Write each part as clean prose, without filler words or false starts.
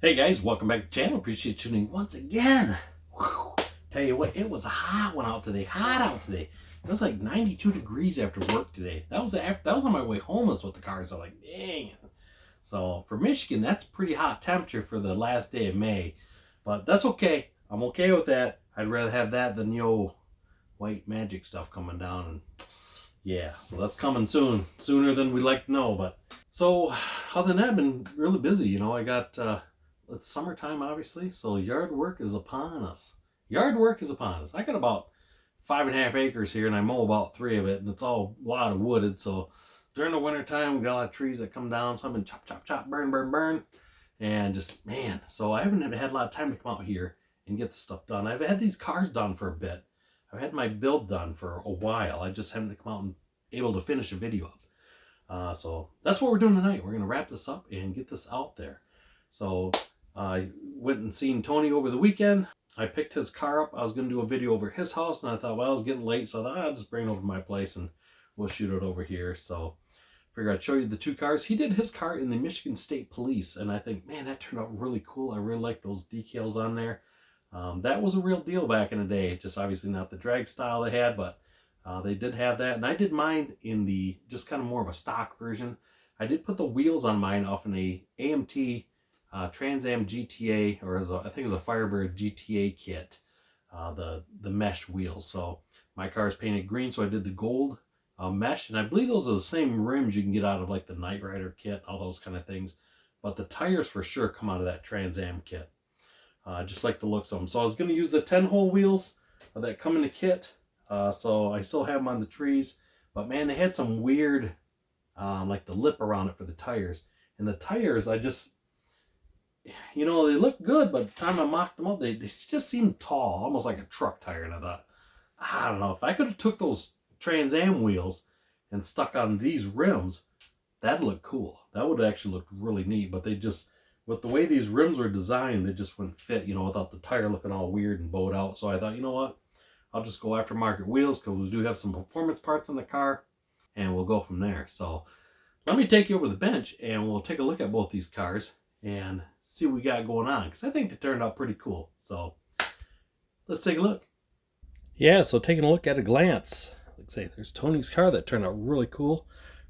Hey guys, welcome back to the channel. Appreciate you tuning once again. Whew. Tell you what, it was a hot one out today. Hot out today. It was like 92 degrees after work today. That was on my way home. Is what the cars are like. Dang. So for Michigan, that's pretty hot temperature for the last day of May. But that's okay. I'm okay with that. I'd rather have that than white magic stuff coming down. And yeah, so that's coming soon. Sooner than we'd like to know. But so other than that, I've been really busy. I got it's summertime, obviously, so yard work is upon us. Yard work is upon us. I got about 5.5 acres here, and I mow about 3 of it, and it's all a lot of wooded. So during the winter time, we got a lot of trees that come down, so I've been chop, chop, chop, burn, burn, burn, and just, man, so I haven't had a lot of time to come out here and get the stuff done. I've had these cars done for a bit. I've had my build done for a while. I just haven't come out and able to finish a video up. So that's what we're doing tonight. We're going to wrap this up and get this out there. So I went and seen Tony over the weekend. I picked his car up. I was going to do a video over his house, and I thought, well, it was getting late, so I thought I'll just bring it over to my place and we'll shoot it over here. So I figured I'd show you the 2 cars. He did his car in the Michigan State Police, and I think, man, that turned out really cool. I really like those decals on there. That was a real deal back in the day. Just obviously not the drag style they had, but they did have that. And I did mine in the just kind of more of a stock version. I did put the wheels on mine off in a AMT Trans Am GTA, or I think it was a Firebird GTA kit, the mesh wheels. So my car is painted green, so I did the gold mesh, and I believe those are the same rims you can get out of like the Knight Rider kit, all those kind of things. But the tires for sure come out of that Trans Am kit. Just like the looks of them. So I was going to use the 10-hole wheels that come in the kit. So I still have them on the trees, but man, they had some weird, like the lip around it for the tires. And the tires, they look good, but the time I mocked them up, they just seemed tall, almost like a truck tire. And I thought, I don't know, if I could have took those Trans Am wheels and stuck on these rims, that'd look cool. That would actually look really neat, but they just, with the way these rims were designed, they just wouldn't fit, without the tire looking all weird and bowed out. So I thought, you know what, I'll just go aftermarket wheels, because we do have some performance parts in the car, and we'll go from there. So let me take you over to the bench, and we'll take a look at both these cars and see what we got going on, because I think they turned out pretty cool. So let's take a look. Yeah, so taking a look at a glance, like I say, there's Tony's car that turned out really cool.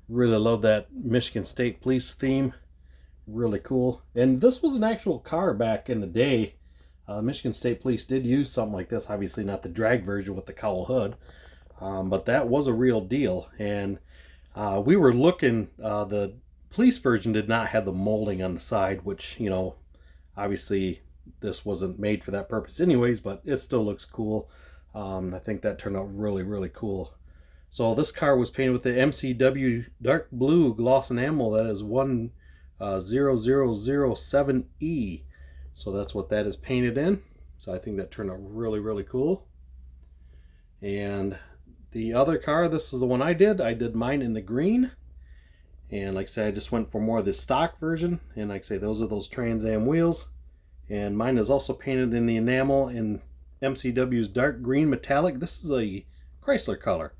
Really love that Michigan State Police theme. Really cool. And this was an actual car back in the day. Michigan State Police did use something like this. Obviously not the drag version with the cowl hood, but that was a real deal. And we were looking, the police version did not have the molding on the side, which, obviously this wasn't made for that purpose anyways, but it still looks cool. I think that turned out really, really cool. So this car was painted with the MCW dark blue gloss enamel. That is 10007E. So that's what that is painted in. So I think that turned out really, really cool. And the other car, this is the one I did mine in the green. And like I said, I just went for more of the stock version. And like I say, those are those Trans Am wheels. And mine is also painted in the enamel in MCW's dark green metallic. This is a Chrysler color.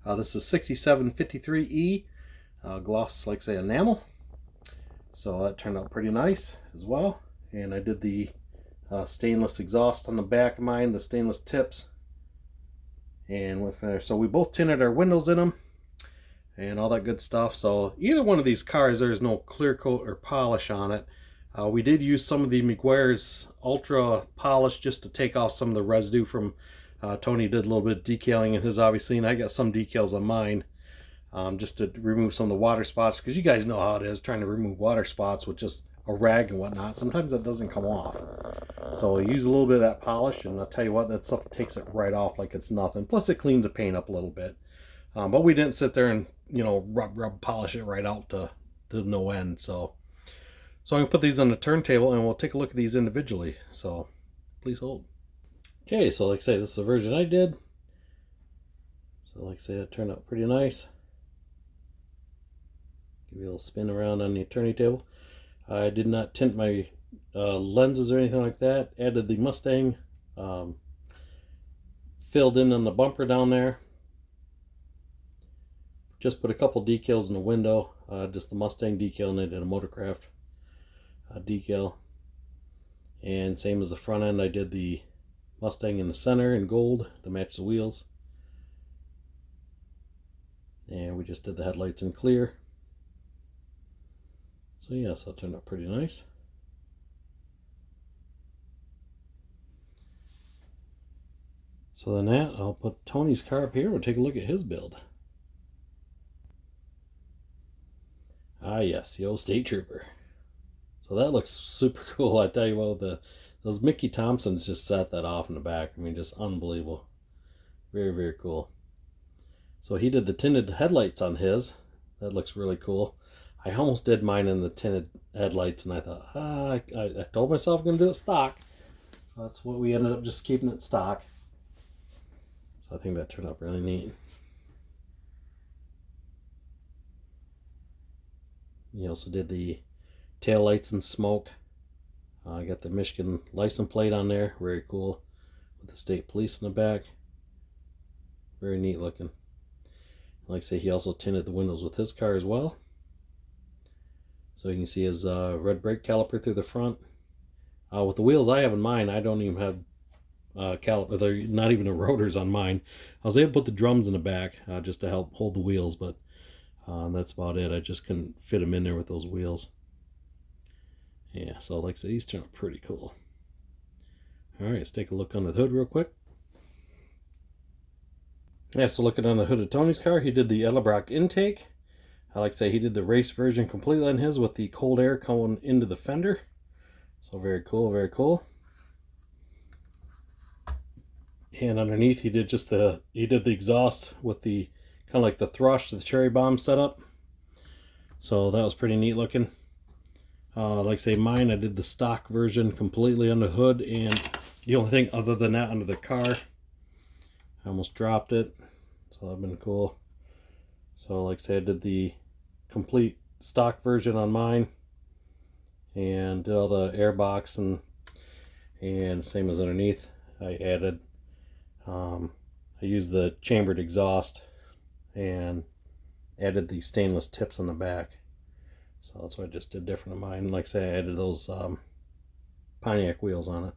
This is 6753E. Gloss, like I say, enamel. So that turned out pretty nice as well. And I did the stainless exhaust on the back of mine, the stainless tips. And with so we both tinted our windows in them and all that good stuff. So either one of these cars, there's no clear coat or polish on it. We did use some of the Meguiar's Ultra polish just to take off some of the residue from Tony did a little bit of decaling in his, obviously, and I got some decals on mine just to remove some of the water spots, because you guys know how it is trying to remove water spots with just a rag and whatnot. Sometimes that doesn't come off. So I use a little bit of that polish, and I'll tell you what, that stuff takes it right off like it's nothing. Plus it cleans the paint up a little bit. But we didn't sit there and, rub, polish it right out to no end. So I'm going to put these on the turntable, and we'll take a look at these individually. So please hold. Okay, so like I say, this is the version I did. So like I say, that turned out pretty nice. Give you a little spin around on the turntable. I did not tint my lenses or anything like that. Added the Mustang, filled in on the bumper down there. Just put a couple decals in the window, just the Mustang decal, and I did a Motorcraft decal. And same as the front end, I did the Mustang in the center in gold to match the wheels. And we just did the headlights in clear. So yes, that turned out pretty nice. So then that, I'll put Tony's car up here. We'll take a look at his build. Ah yes, the old State Trooper. So that looks super cool. I tell you what, those Mickey Thompsons just set that off in the back. I mean, just unbelievable. Very, very cool. So he did the tinted headlights on his. That looks really cool. I almost did mine in the tinted headlights, and I thought, I told myself I'm going to do it stock. So that's what we ended up just keeping it stock. So I think that turned out really neat. He also did the tail lights and smoke. I got the Michigan license plate on there. Very cool. With the state police in the back. Very neat looking. Like I say, he also tinted the windows with his car as well. So you can see his red brake caliper through the front. With the wheels I have in mine, I don't even have caliper. They're not even the rotors on mine. I was able to put the drums in the back just to help hold the wheels, but that's about it. I just couldn't fit them in there with those wheels. Yeah, so like I said, these turn out pretty cool. Alright, let's take a look on the hood real quick. Yeah, so looking on the hood of Tony's car, he did the Edelbrock intake. I like to say he did the race version completely on his with the cold air coming into the fender. So very cool, very cool. And underneath he did the exhaust with the kind of like the thrush, the cherry bomb setup. So that was pretty neat looking. Like I say, mine, I did the stock version completely on the hood, and the only thing other than that under the car, I almost dropped it. So that'd been cool. So like I say, I did the complete stock version on mine, and did all the air box and same as underneath. I added, I used the chambered exhaust and added the stainless tips on the back. So that's what I just did different on mine. Like I say, I added those Pontiac wheels on it.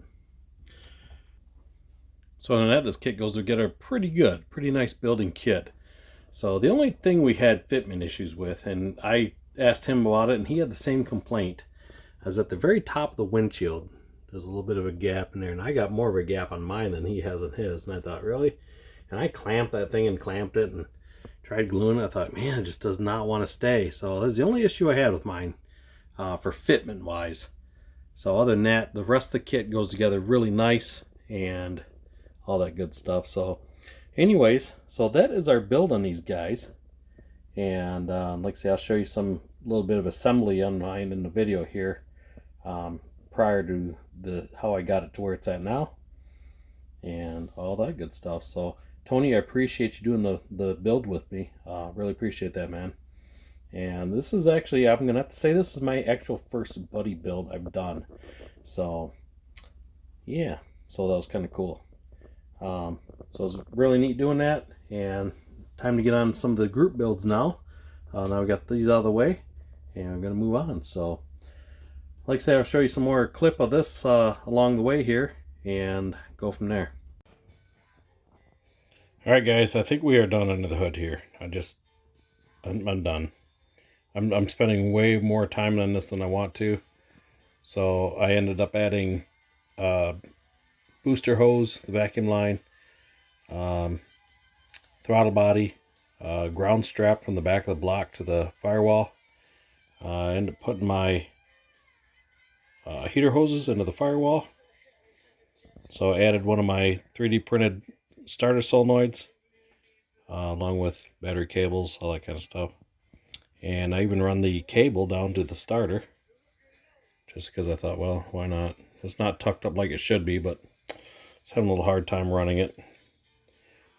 So on that, this kit goes together pretty good. Pretty nice building kit. So the only thing we had fitment issues with, and I asked him about it, and he had the same complaint, is at the very top of the windshield, there's a little bit of a gap in there, and I got more of a gap on mine than he has on his, and I thought, really? And I clamped that thing and clamped it, and tried gluing it. I thought, man, it just does not want to stay. So that's the only issue I had with mine for fitment wise. So other than that, the rest of the kit goes together really nice and all that good stuff. So anyways, so that is our build on these guys. And like I say, I'll show you some little bit of assembly on mine in the video here prior to how I got it to where it's at now and all that good stuff. So Tony, I appreciate you doing the build with me. Really appreciate that, man. And this is actually, I'm going to have to say, this is my actual first buddy build I've done. So, yeah. So that was kind of cool. So it was really neat doing that. And time to get on some of the group builds now. Now we got these out of the way. And I'm going to move on. So, like I say, I'll show you some more clip of this along the way here. And go from there. Alright guys, I think we are done under the hood here. I'm done. I'm spending way more time on this than I want to. So I ended up adding booster hose, the vacuum line, throttle body, ground strap from the back of the block to the firewall. I ended up putting my heater hoses into the firewall. So I added one of my 3D printed starter solenoids, along with battery cables, all that kind of stuff. And I even run the cable down to the starter, just because I thought, well, why not? It's not tucked up like it should be, but it's having a little hard time running it.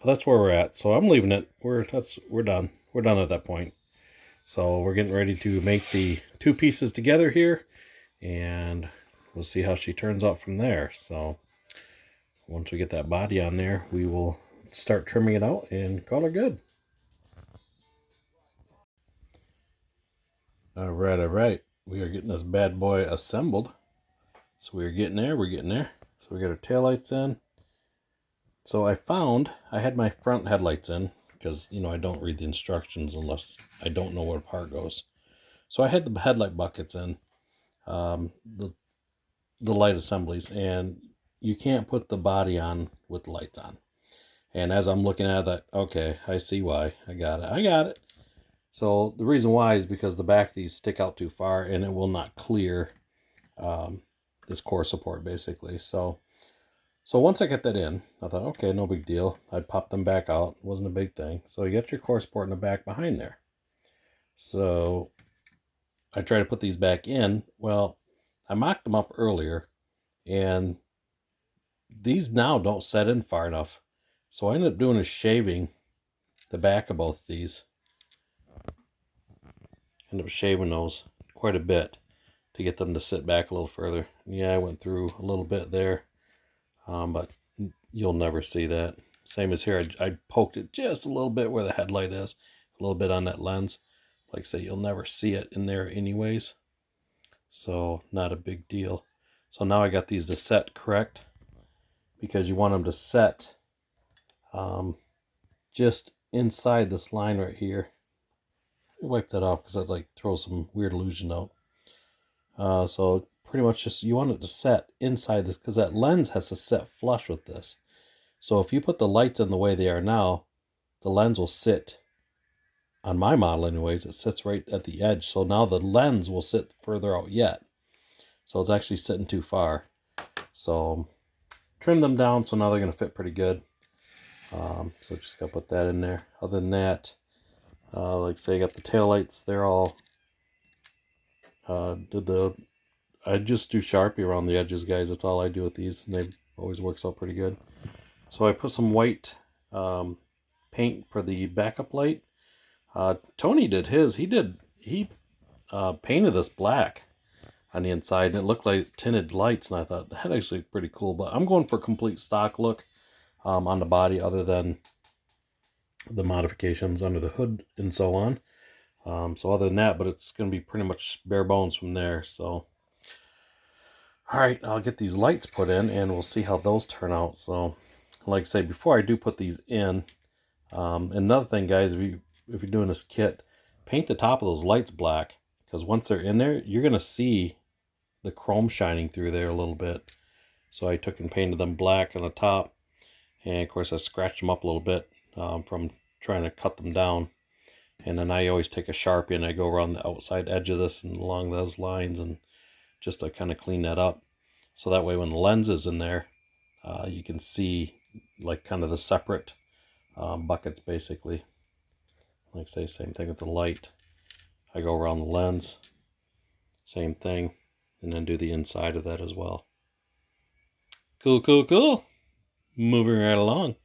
But that's where we're at. So I'm leaving it. We're done. We're done at that point. So we're getting ready to make the two pieces together here, and we'll see how she turns out from there. So once we get that body on there, we will start trimming it out and call her good. All right. We are getting this bad boy assembled. So we're getting there, So we got our taillights in. So I had my front headlights in because, you know, I don't read the instructions unless I don't know where a part goes. So I had the headlight buckets in, the light assemblies, and you can't put the body on with the lights on. And as I'm looking at that, okay, I see why. I got it. So the reason why is because the back of these stick out too far and it will not clear this core support basically. So once I get that in, I thought, okay, no big deal. I'd pop them back out. It wasn't a big thing. So you get your core support in the back behind there. So I try to put these back in. Well, I mocked them up earlier, and these now don't set in far enough. So I ended up doing is shaving the back of both of these. Ended up shaving those quite a bit to get them to sit back a little further. Yeah, I went through a little bit there, but you'll never see that. Same as here, I poked it just a little bit where the headlight is, a little bit on that lens. Like I say, you'll never see it in there anyways. So not a big deal. So now I got these to set correct, because you want them to set just inside this line right here. Wipe that off because I'd like throw some weird illusion out. So pretty much just you want it to set inside this, because that lens has to set flush with this. So if you put the lights in the way they are now, the lens will sit, on my model anyways, it sits right at the edge. So now the lens will sit further out yet. So it's actually sitting too far. So trim them down so now they're going to fit pretty good. So just got to put that in there. Other than that, like say I got the tail lights, they're all I just do Sharpie around the edges, guys. That's all I do with these, and they always works out pretty good. So I put some white paint for the backup light. Tony did his. He painted this black on the inside, and it looked like tinted lights, and I thought that actually pretty cool. But I'm going for a complete stock look on the body, other than the modifications under the hood and so on. So other than that, but it's going to be pretty much bare bones from there. So all right, I'll get these lights put in and we'll see how those turn out. So like I say, before I do put these in, another thing, guys, if you're doing this kit, paint the top of those lights black, because once they're in there, you're going to see the chrome shining through there a little bit. So I took and painted them black on the top, and of course I scratched them up a little bit from trying to cut them down. And then I always take a Sharpie and I go around the outside edge of this and along those lines, and just to kind of clean that up. So that way when the lens is in there, you can see like kind of the separate buckets basically. Like say, same thing with the light. I go around the lens, same thing, and then do the inside of that as well. Cool. Moving right along.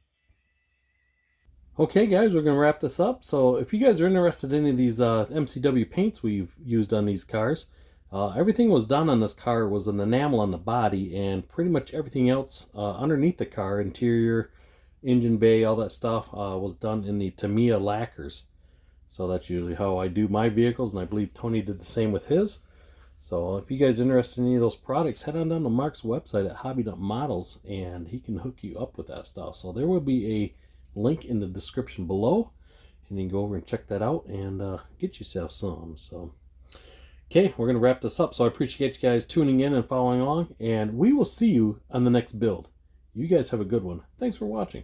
Okay guys, we're going to wrap this up. So if you guys are interested in any of these MCW paints we've used on these cars, everything was done on this car was an enamel on the body, and pretty much everything else underneath the car, interior, engine bay, all that stuff was done in the Tamiya lacquers. So that's usually how I do my vehicles, and I believe Tony did the same with his. So if you guys are interested in any of those products, head on down to Mark's website at Hobby.Models, and he can hook you up with that stuff. So there will be a link in the description below, and you can go over and check that out and get yourself some. So okay, we're going to wrap this up. So I appreciate you guys tuning in and following along, and we will see you on the next build. You guys have a good one. Thanks for watching.